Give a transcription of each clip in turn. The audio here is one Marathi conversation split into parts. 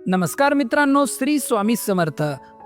नमस्कार मित्रांनो, श्री स्वामी समर्थ.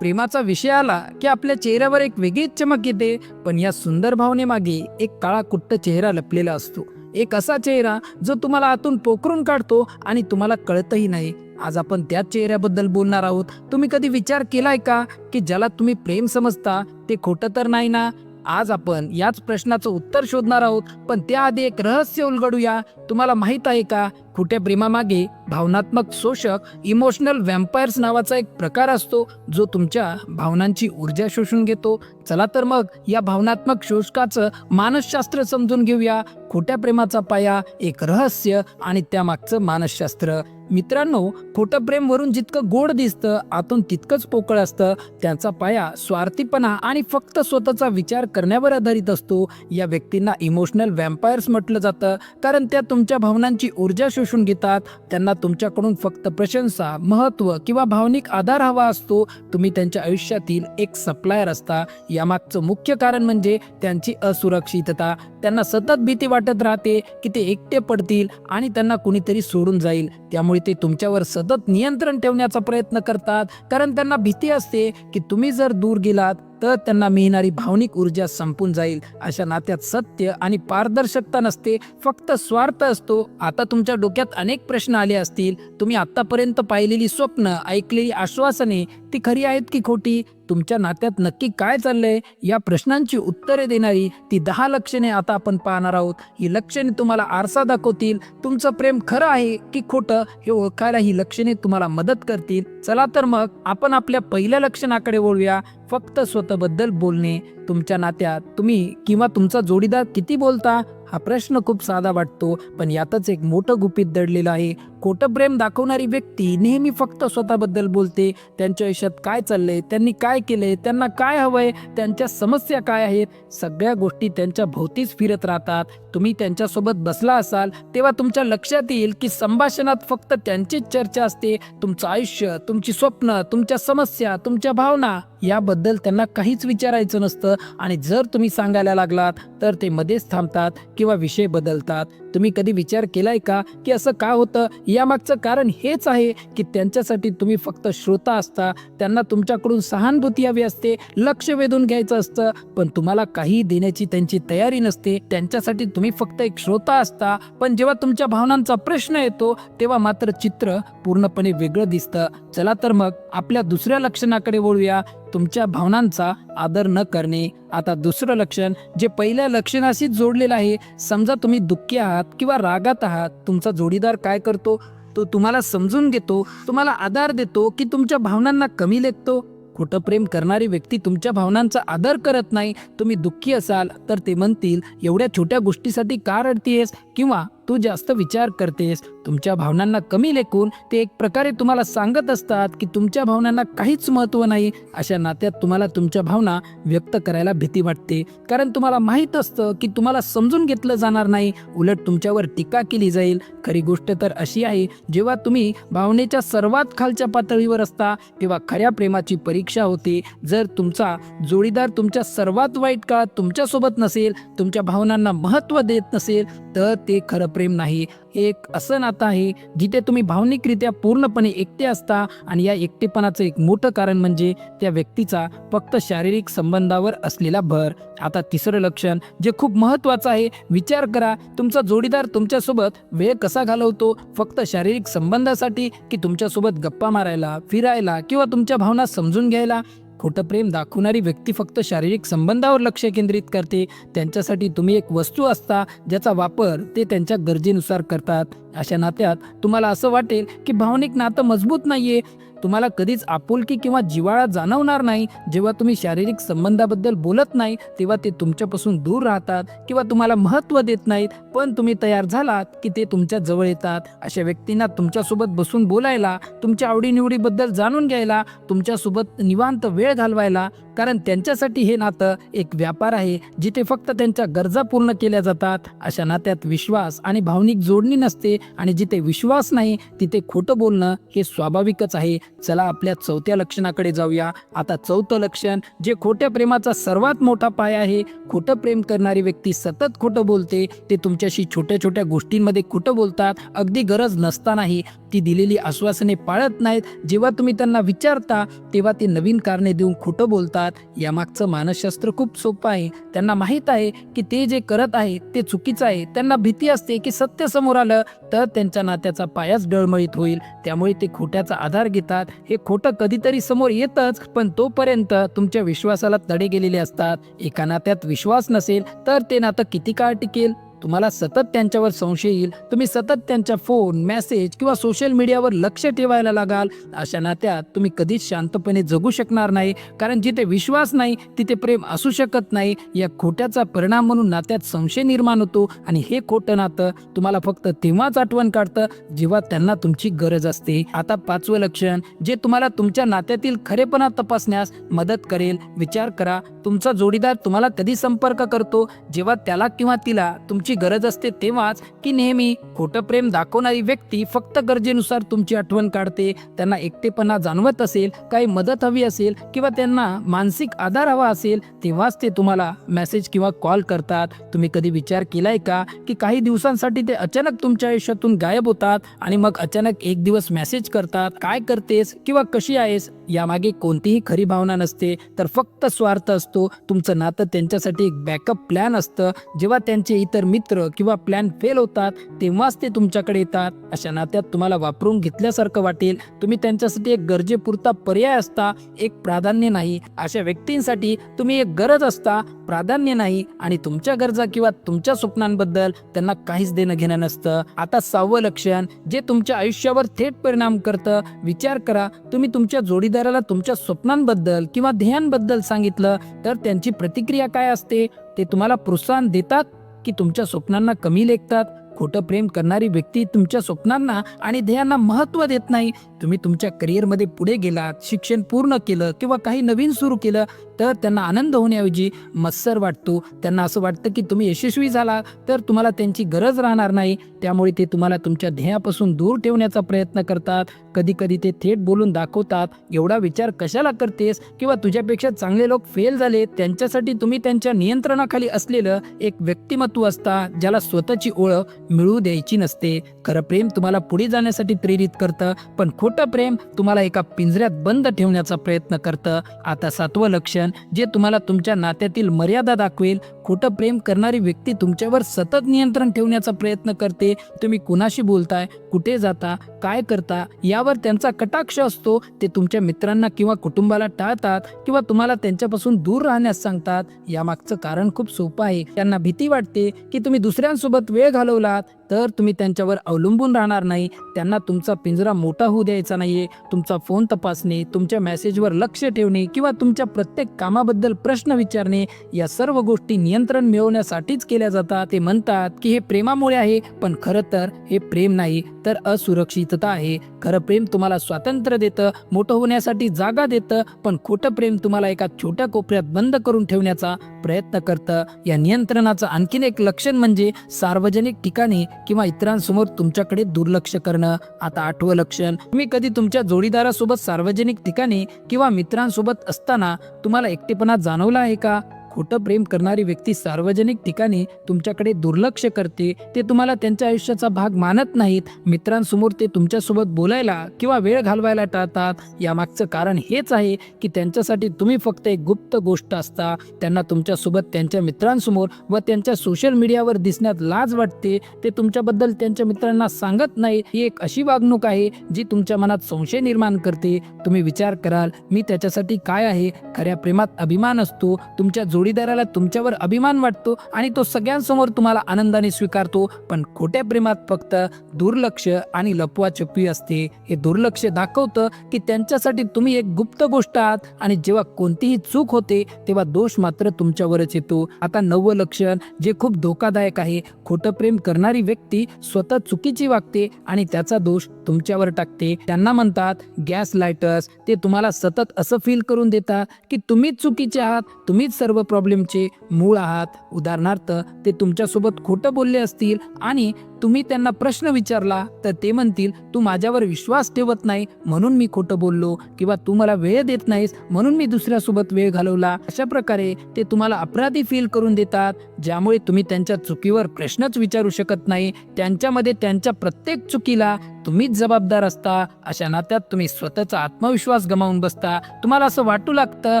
प्रेमाचा विषय आला की आपल्या चेहऱ्यावर एक वेगळीच चमक येते, पण या सुंदर भावनेमागे एक काळा कुट्ट चेहरा लपलेला असतो. एक असा चेहरा जो तुम्हाला आतून पोखरून काढतो आणि तुम्हाला कळतही नाही. आज आपण त्याच चेहऱ्याबद्दल बोलणार आहोत. तुम्ही कधी विचार केलाय का की ज्याला तुम्ही प्रेम समजता ते खोटं तर नाही ना? आज आपण याच प्रश्नाचं उत्तर शोधणार आहोत, पण त्याआधी एक रहस्य उलगडूया. तुम्हाला माहित आहे का, खोट्या प्रेमामागे भावनात्मक शोषक इमोशनल व्हॅम्पायर्स नावाचा एक प्रकार असतो, जो तुमच्या भावनांची ऊर्जा शोषून घेतो. चला तर मग या भावनात्मक शोषकाचं मानसशास्त्र समजून घेऊया. खोट्या प्रेमाचा पाया, एक रहस्य आणि त्यामागचं मानसशास्त्र. मित्रांनो, खोटं प्रेम वरून जितकं गोड दिसतं, आतून तितकंच पोकळ असतं. त्याचा पाया स्वार्थीपणा आणि फक्त स्वतःचा विचार करण्यावर आधारित असतो. या व्यक्तींना इमोशनल व्हॅम्पायर्स म्हटलं जातं, कारण त्या तुमच्या भावनांची ऊर्जा शोषून घेतात. त्यांना तुमच्याकडून फक्त प्रशंसा, महत्त्व किंवा भावनिक आधार हवा असतो. तुम्ही त्यांच्या आयुष्यातील एक सप्लायर असता. यामागचं मुख्य कारण म्हणजे त्यांची असुरक्षितता. त्यांना सतत भीती वाटत राहते की ते एकटे पडतील आणि त्यांना कुणीतरी सोडून जाईल. त्यामुळे ते तुमच्यावर सतत नियंत्रण ठेवण्याचा प्रयत्न करतात, कारण त्यांना भीती असते की तुम्ही जर दूर गेलात तर त्यांना मिळणारी भावनिक ऊर्जा संपून जाईल. अशा नात्यात सत्य आणि पारदर्शकता नसते, फक्त स्वार्थ असतो. आता तुमच्या डोक्यात अनेक प्रश्न आले असतील. तुम्ही आतापर्यंत पाहिलेली स्वप्न, ऐकलेली आश्वासने, ती खरी आहेत की खोटी? तुमच्या नात्यात नक्की काय चाललंय? या प्रश्नांची उत्तरे देणारी ती 10 लक्षणे आता आपण पाहणार आहोत. ही लक्षणे तुम्हाला आरसा दाखवतील. तुमचं प्रेम खरं आहे की खोटं हे ओळखायला ही लक्षणे तुम्हाला मदत करतील. चला तर मग आपण आपल्या पहिल्या लक्षणाकडे वळूया. फक्त स्वतःबद्दल बोलणे. तुमच्या नात्यात तुम्ही किंवा तुमचा जोडीदार किती बोलता? हा प्रश्न खूप साधा वाटतो, पण यातच एक मोठं गुपित दडलेलं आहे. खोटं प्रेम दाखवणारी व्यक्ती नेहमी फक्त स्वतःबद्दल बोलते. त्यांच्या आयुष्यात काय चाललंय, त्यांनी काय केलंय, त्यांना काय हवंय, त्यांच्या समस्या काय आहेत, सगळ्या गोष्टी त्यांच्या भोवतीच फिरत राहतात. तुम्ही त्यांच्यासोबत बसला असाल तेव्हा तुमच्या लक्षात येईल की संभाषणात फक्त त्यांचीच चर्चा असते. तुमचं आयुष्य, तुमची स्वप्न, तुमच्या समस्या, तुमच्या भावना याबद्दल त्यांना काहीच विचारायचं नसतं. आणि जर तुम्ही सांगायला लागलात तर ते मध्येच थांबतात किंवा विषय बदलतात. तुम्ही कधी विचार केलाय का की असं का होतं? यामागचं कारण हेच आहे की त्यांच्यासाठी तुम्ही फक्त श्रोता असता. त्यांना तुमच्याकडून सहानुभूती हवी असते, लक्ष वेधून घ्यायचं असतं, पण तुम्हाला काही देण्याची त्यांची तयारी नसते. त्यांच्यासाठी तुम्ही फक्त एक श्रोता असता. पण जेव्हा तुमच्या भावनांचा प्रश्न येतो तेव्हा मात्र चित्र पूर्णपणे वेगळं दिसतं. चला तर मग आपल्या दुसऱ्या लक्षणाकडे वळूया. तुमच्या भावनांचा आदर न करणे. आता दुसरं लक्षण जे पहिल्या लक्षणाशी जोडलेलं आहे. समजा तुम्ही दुःखी आहात किंवा रागात आहात. तुमचा जोडीदार काय करतो? तो तुम्हाला समजून घेतो, तुम्हाला आधार देतो की तुमच्या भावनांना कमी लेखतो? खोटं प्रेम करणारी व्यक्ती तुमच्या भावनांचा आदर करत नाही. तुम्ही दुःखी असाल तर ते म्हणतील, एवढ्या छोट्या गोष्टीसाठी का रडतेस, किंवा तू जास्त विचार करतेस. तुमच्या भावनांना कमी लेखून ते एक प्रकारे तुम्हाला सांगत असतात की तुमच्या भावनांना काहीच महत्त्व नाही. अशा नात्यात तुम्हाला तुमच्या भावना व्यक्त करायला भीती वाटते, कारण तुम्हाला माहीत असतं की तुम्हाला समजून घेतलं जाणार नाही, उलट तुमच्यावर टीका केली जाईल. खरी गोष्ट तर अशी आहे, जेव्हा तुम्ही भावनेच्या सर्वात खालच्या पातळीवर असता तेव्हा खऱ्या प्रेमाची परीक्षा होते. जर तुमचा जोडीदार तुमच्या सर्वात वाईट काळात तुमच्यासोबत नसेल, तुमच्या भावनांना महत्त्व देत नसेल, तर ते खरं प्रेम नाही. एक असं नातं आहे जिथे तुम्ही भावनिकरित्या पूर्णपणे एकटे असता, आणि या एकटेपणाचं एक मोठं कारण म्हणजे त्या व्यक्तीचा फक्त शारीरिक संबंधावर असलेला भर. आता तिसरं लक्षण जे खूप महत्त्वाचं आहे. विचार करा, तुमचा जोडीदार तुमच्यासोबत वेळ कसा घालवतो? फक्त शारीरिक संबंधासाठी की तुमच्यासोबत गप्पा मारायला, फिरायला किंवा तुमच्या भावना समजून घ्यायला? खोटं प्रेम दाखवणारी व्यक्ती फक्त शारीरिक संबंधावर लक्ष केंद्रित करते. त्यांच्यासाठी तुम्ही एक वस्तू असता ज्याचा वापर ते त्यांच्या गरजेनुसार करतात. अशा नात्यात तुम्हाला असं वाटेल की भावनिक नातं मजबूत नाहीये. तुम्हाला कधीच आपुलकी किंवा जिव्हाळा जाणवणार नाही. जेव्हा तुम्ही शारीरिक संबंधाबद्दल बोलत नाही तेव्हा ते तुमच्यापासून दूर राहतात किंवा तुम्हाला महत्त्व देत नाहीत. पण तुम्ही तयार झालात की ते तुमच्या जवळ येतात. अशा व्यक्तींना तुमच्यासोबत बसून बोलायला, तुमच्या आवडीनिवडीबद्दल जाणून घ्यायला, तुमच्यासोबत निवांत वेळ घालवायला, कारण त्यांच्यासाठी हे नातं एक व्यापार आहे जिथे फक्त त्यांच्या गरजा पूर्ण केल्या जातात. अशा नात्यात विश्वास आणि भावनिक जोडणी नसते, आणि जिथे विश्वास नाही तिथे खोटं बोलणं हे स्वाभाविकच आहे. चला आपल्या चौथ्या लक्षणाकडे जाऊया. आता चौथं लक्षण जे खोट्या प्रेमाचा सर्वात मोठा पाय आहे. खोटं प्रेम करणारी व्यक्ती सतत खोटं बोलते. ते तुमच्याशी छोट्या छोट्या गोष्टींमध्ये खोटं बोलतात, अगदी गरज नसतानाही. ती दिलेली आश्वासने पाळत नाहीत. जेव्हा तुम्ही त्यांना विचारता तेव्हा ते नवीन कारणे देऊन खोटं बोलतात. यामागचं मानसशास्त्र खूप सोपं आहे. त्यांना माहीत आहे की ते जे करत आहे ते चुकीचं आहे. त्यांना भीती असते की सत्य समोर आलं तर त्यांच्या नात्याचा पायाच डळमळीत होईल. त्यामुळे ते खोट्याचा आधार घेतात. हे खोटं कधीतरी समोर येतच, पण तोपर्यंत तुमच्या विश्वासाला तडे गेलेले असतात. एका नात्यात विश्वास नसेल तर ते नातं किती काळ टिकेल? तुम्हाला सतत त्यांच्यावर संशय येईल. तुम्ही सतत त्यांच्या फोन, मेसेज किंवा सोशल मीडियावर लक्ष ठेवायला लागाल. अशा नात्यात तुम्ही कधीच शांतपणे जगू शकणार नाही, कारण जिथे विश्वास नाही तिथे प्रेम असू शकत नाही. या खोट्याचा परिणाम म्हणून नात्यात संशय निर्माण होतो आणि हे खोटं नातं तुम्हाला फक्त तेव्हाच आठवण काढतं जेव्हा त्यांना तुमची गरज असते. आता पाचवं लक्षण जे तुम्हाला तुमच्या नात्यातील खरेपणा तपासण्यास मदत करेल. विचार करा, तुमचा जोडीदार तुम्हाला कधी संपर्क करतो? जेव्हा त्याला किंवा तिला तुमची गरज असते तेव्हाच, की नेहमी? खोटं प्रेम दाखवणारी व्यक्ती फक्त गरजेनुसार तुमची आठवण काढते. त्यांना एकटेपणा जाणवत असेल, काही मदत हवी असेल किंवा त्यांना मानसिक आधार हवा असेल तेव्हाच ते तुम्हाला मेसेज किंवा कॉल करतात. तुम्ही कधी विचार केलाय का की काही दिवसांसाठी ते अचानक तुमच्या आयुष्यातून गायब होतात आणि मग अचानक एक दिवस मेसेज करतात, काय करतेस किंवा कशी आहेस? यामागे कोणतीही खरी भावना नसते, तर फक्त स्वार्थ असतो. तुमचं नातं त्यांच्यासाठी एक बॅकअप प्लॅन असतं. जेव्हा त्यांचे इतर मित्र किंवा प्लॅन फेल होतात तेव्हाच ते तुमच्याकडे येतात. अशा नात्यात तुम्हाला वापरून घेतल्यासारखं वाटेल. तुम्ही त्यांच्यासाठी एक गरजेपुरता पर्याय असता, एक प्राधान्य नाही. अशा व्यक्तींसाठी तुम्ही एक गरज असता, प्राधान्य नाही, आणि तुमच्या गरजा किंवा तुमच्या स्वप्नांबद्दल त्यांना काहीच देणं घेणं नसतं. आता सहावं लक्षण जे तुमच्या आयुष्यावर थेट परिणाम करतं. विचार करा, तुम्ही तुमच्या जोडीदाराला तुमच्या स्वप्नांबद्दल किंवा ध्येयांबद्दल सांगितलं तर त्यांची प्रतिक्रिया काय असते? ते तुम्हाला प्रोत्साहन देतात की तुमच्या स्वप्नांना कमी लेखतात? खोटं प्रेम करणारी व्यक्ती तुमच्या स्वप्नांना आणि ध्येयांना महत्त्व देत नाही. तुम्ही तुमच्या करिअरमध्ये पुढे गेलात, शिक्षण पूर्ण केलं किंवा काही नवीन सुरू केलं तर त्यांना आनंद होण्याऐवजी मत्सर वाटतो. त्यांना असं वाटतं की तुम्ही यशस्वी झाला तर तुम्हाला त्यांची गरज राहणार नाही. त्यामुळे ते तुम्हाला तुमच्या ध्येयापासून दूर ठेवण्याचा प्रयत्न करतात. कधी कधी ते थेट बोलून दाखवतात, एवढा विचार कशाला करतेस, किंवा तुझ्यापेक्षा चांगले लोक फेल झाले. त्यांच्यासाठी तुम्ही त्यांच्या नियंत्रणाखाली असलेलं एक व्यक्तिमत्व असता ज्याला स्वतःची ओळख मिळू द्यायची नसते. खरं प्रेम तुम्हाला पुढे जाण्यासाठी प्रेरित करतं, पण खोटं प्रेम तुम्हाला एका पिंजऱ्यात बंद ठेवण्याचा प्रयत्न करतं. आता सातवं लक्षण जे तुम्हाला तुमच्या नात्यातील मर्यादा दाखवेल. खोटं प्रेम करणारी व्यक्ती तुमच्यावर सतत नियंत्रण ठेवण्याचा प्रयत्न करते. तुम्ही कुणाशी बोलताय, कुठे जाता, काय करता यावर त्यांचा कटाक्ष असतो. ते तुमच्या मित्रांना किंवा कुटुंबाला टाळतात किंवा तुम्हाला त्यांच्यापासून दूर राहण्यास सांगतात. यामागचं कारण खूप सोपं आहे. त्यांना भीती वाटते की तुम्ही दुसऱ्यांसोबत वेळ घालवलात तर तुम्ही त्यांच्यावर अवलंबून राहणार नाही. त्यांना तुमचा पिंजरा मोठा होऊ द्यायचा नाहीये. तुमचा फोन तपासणे, तुमच्या मेसेजवर लक्ष ठेवणे किंवा तुमच्या प्रत्येक कामाबद्दल प्रश्न विचारणे या सर्व गोष्टी नियंत्रण मिळवण्यासाठीच केल्या जातात. ते म्हणतात की हे प्रेमामुळे आहे, पण खरं तर हे प्रेम नाही तर असुरक्षितता आहे. खरं प्रेम तुम्हाला स्वातंत्र्य देतं, मोठं होण्यासाठी जागा देतं, पण खोटं प्रेम तुम्हाला एका छोट्या कोपऱ्यात बंद करून ठेवण्याचा प्रयत्न करतं. या नियंत्रणाचं आणखीन एक लक्षण म्हणजे सार्वजनिक ठिकाणी किंवा इतरांसमोर तुमच्याकडे दुर्लक्ष करणं. आता आठवं लक्षण, तुम्ही कधी तुमच्या जोडीदारासोबत सार्वजनिक ठिकाणी किंवा मित्रांसोबत असताना तुम्हाला एकटेपणा जाणवला आहे का? खोटं प्रेम करणारी व्यक्ती सार्वजनिक ठिकाणी तुमच्याकडे दुर्लक्ष करते. ते तुम्हाला त्यांच्या आयुष्याचा भाग मानत नाहीत. मित्रांसमोर ते तुमच्यासोबत बोलायला किंवा वेळ घालवायला टाळतात. यामागचं कारण हेच आहे की त्यांच्यासाठी तुम्ही फक्त एक गुप्त गोष्ट असता. त्यांना तुमच्यासोबत त्यांच्या मित्रांसमोर व त्यांच्या सोशल मीडियावर दिसण्यात लाज वाटते. ते तुमच्याबद्दल त्यांच्या मित्रांना सांगत नाही. ही एक अशी वागणूक आहे जी तुमच्या मनात संशय निर्माण करते. तुम्ही विचार कराल, मी त्याच्यासाठी काय आहे? खऱ्या प्रेमात अभिमान असतो. तुमच्या जोडीदाराला तुमच्यावर अभिमान वाटतो आणि तो सगळ्यांसमोर तुम्हाला आनंदाने स्वीकारतो. पण खोट्या प्रेमात फक्त दुर्लक्ष आणि लपवाछपवी असते. हे दुर्लक्ष दाखवतं की त्यांच्यासाठी तुम्ही एक गुप्त गोष्ट आहात आणि जेव्हा कोणतीही चूक होते तेव्हा दोष मात्र तुमच्यावरच येतो. आता नववं लक्षण जे खूप धोकादायक आहे. खोटं प्रेम करणारी व्यक्ती स्वतः चुकीची वागते आणि त्याचा दोष तुमच्यावर टाकते. त्यांना म्हणतात गॅस लायटर्स. ते तुम्हाला सतत असं फील करून देतात की तुम्हीच चुकीचे आहात, तुम्हीच सर्व प्रॉब्लेमचे मूळ आहात. उदाहरणार्थ, ते तुमच्यासोबत खोटं बोलले असतील आणि तुम्ही त्यांना प्रश्न विचारला तर ते म्हणतील तू माझ्यावर विश्वास ठेवत नाही म्हणून मी खोटं बोललो, किंवा तू मला वेळ देत नाहीस म्हणून मी दुसऱ्यासोबत वेळ घालवला. अशा प्रकारे ते तुम्हाला अपराधी फील करून देतात, ज्यामुळे तुम्ही त्यांच्या चुकीवर प्रश्नच विचारू शकत नाही. त्यांच्यामध्ये त्यांच्या प्रत्येक चुकीला तुम्हीच जबाबदार असता. अशा नात्यात तुम्ही स्वतःचा आत्मविश्वास गमावून बसता. तुम्हाला असं वाटू लागतं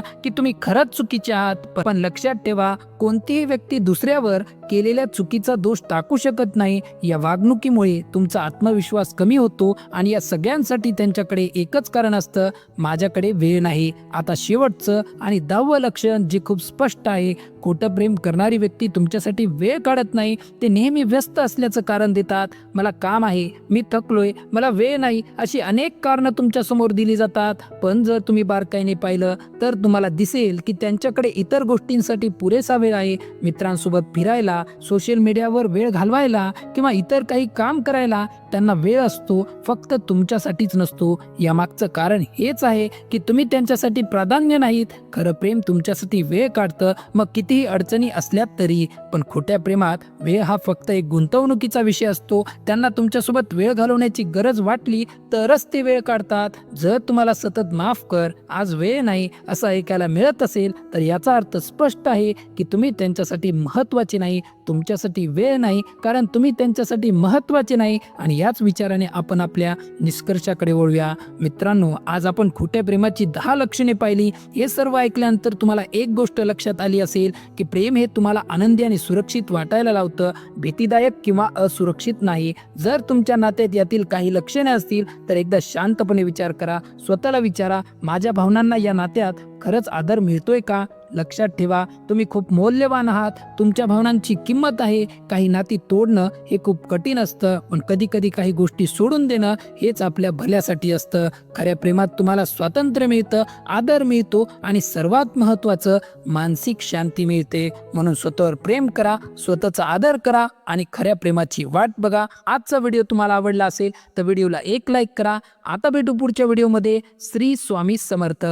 की तुम्ही खरंच चुकीचे आहात. पण लक्षात ठेवा, कोणतीही व्यक्ती दुसऱ्यावर केलेल्या चुकीचा दोष टाकू शकत नाही. या वागणुकीमुळे तुमचा आत्मविश्वास कमी होतो आणि या सगळ्यांसाठी त्यांच्याकडे एकच कारण असतं, माझ्याकडे वेळ नाही. आता शेवटचं आणि 10वं लक्षण जे खूप स्पष्ट आहे, खोटं प्रेम करणारी व्यक्ती तुमच्यासाठी वेळ काढत नाही. ते नेहमी व्यस्त असल्याचं कारण देतात. मला काम आहे, मी थकलोय, मला वेळ नाही, अशी अनेक कारणं तुमच्या समोर दिली जातात. पण जर तुम्ही बारकाईने पाहिलं तर तुम्हाला दिसेल की त्यांच्याकडे इतर गोष्टींसाठी पुरेसा वेळ आहे. मित्रांसोबत फिरायला, सोशल मीडियावर वेळ घालवायला किंवा इतर काही काम करायला त्यांना वेळ असतो, फक्त तुमच्यासाठीच नसतो. यामागचं कारण हेच आहे की तुम्ही त्यांच्यासाठी प्राधान्य नाहीत. खरं प्रेम तुमच्यासाठी वेळ काढतं, मग कितीही अडचणी असल्यात तरी. पण खोट्या प्रेमात वेळ हा फक्त एक गुंतवणुकीचा विषय असतो. त्यांना तुमच्यासोबत वेळ घालवण्याची गरज वाटली तरच ते वेळ काढतात. जर तुम्हाला सतत माफ कर, आज वेळ नाही असं ऐकायला मिळत असेल तर याचा अर्थ स्पष्ट आहे की तुम्ही त्यांच्यासाठी महत्त्वाचे नाही, तुमच्यासाठी वेळ नाही, कारण तुम्ही त्यांच्यासाठी महत्त्वाचे नाही. आणि याच विचाराने आपण आपल्या निष्कर्षाकडे वळूया. मित्रांनो, आज आपण खोट्या प्रेमाची 10 लक्षणे पाहिली. हे सर्व ऐकल्यानंतर तुम्हाला एक गोष्ट लक्षात आली असेल की प्रेम हे तुम्हाला आनंदी आणि सुरक्षित वाटायला लावतं, भीतीदायक किंवा असुरक्षित नाही. जर तुमच्या नात्यात यातील काही लक्षणे असतील तर एकदा शांतपणे विचार करा. स्वतःला विचारा, माझ्या भावनांना या नात्यात खरंच आदर मिळतोय का? लक्षात ठेवा, तुम्ही खूप मौल्यवान आहात, तुमच्या भावनांची किंमत आहे. काही नाती तोडणं हे खूप कठीण असतं, पण कधी कधी काही गोष्टी सोडून देणं हेच आपल्या भल्यासाठी असतं. खऱ्या प्रेमात तुम्हाला स्वातंत्र्य मिळतं, आदर मिळतो आणि सर्वात महत्त्वाचं मानसिक शांती मिळते. म्हणून स्वतःवर प्रेम करा, स्वतःचा आदर करा आणि खऱ्या प्रेमाची वाट बघा. आजचा व्हिडिओ तुम्हाला आवडला असेल तर व्हिडिओला एक लाईक करा. आता भेटू पुढच्या व्हिडिओमध्ये. श्री स्वामी समर्थ.